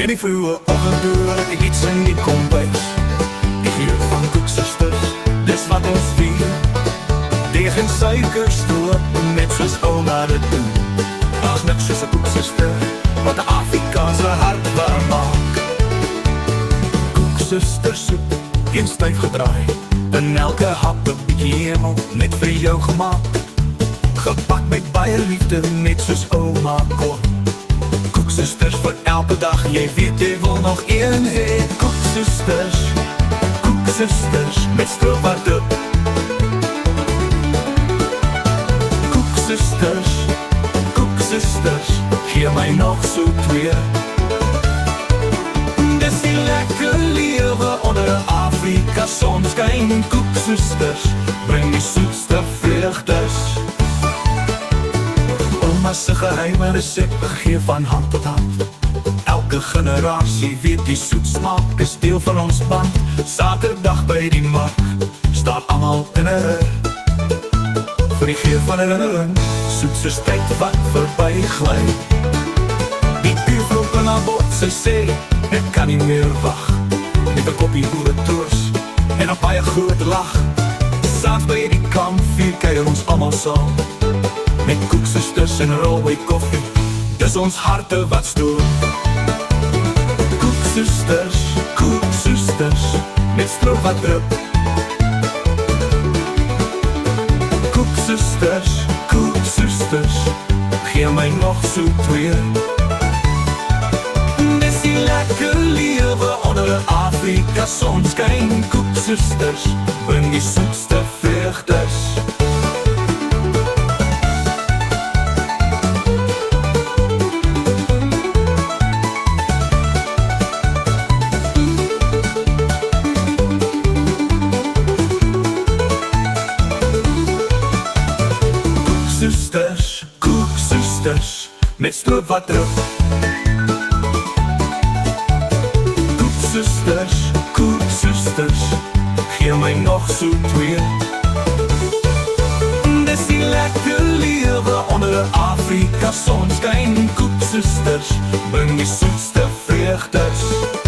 die vroege oggend door ek iets in die kombuis. Die geur van koeksusters, dis wat ons vier. Deeg en suikerstroop, net soos oma dit doen. Daar's niks soos 'n koeksuster, wat 'n Afrikaanse hart warm maak. Koeksustersoep, geen styf gedraai, in elke hap 'n bietjie hemel, net vir jou gemaak. Gepak met baie liefde, net soos oma kon. Koeksusters vir elke dag, jy weet jy wil nog een hê. Koeksusters, koeksusters, met stroopwafel. Koeksusters, koeksusters, gee my nog so twee. Dis die lekker lewe onder Afrika sonskyn. Koeksusters, bring die soetste vreugdes. Oma se geheime resep gegee van hand tot hand. Elke generasie weet die soet smaak is deel van ons band. Saterdag by die mark staan almal in 'n ry vir die geur van herinnering, soet soos tyd wat verby gly. Die buurvrou kan haar bord, sy sê, ek kan nie meer wag. Met 'n koppie boeretroos en 'n baie groot lag. Saans by die kampvuur kuier ons almal saam, met koeksusters en rolway koffie, dis ons harte wat stoor. Koeksusters, koeksusters, met stroop wat drup. Koeksusters, koeksusters, gee my nog so twee. Dis die lekker lewe onder Afrika sonskyn. Koeksusters, bring die soetste vreugdes. Koeksusters, koeksusters, met stroop wat drup. Koeksusters, koeksusters, gee my nog so twee. Dis die lekker lewe onder Afrika sonskyn. Koeksusters, bring die soetste vreugdes.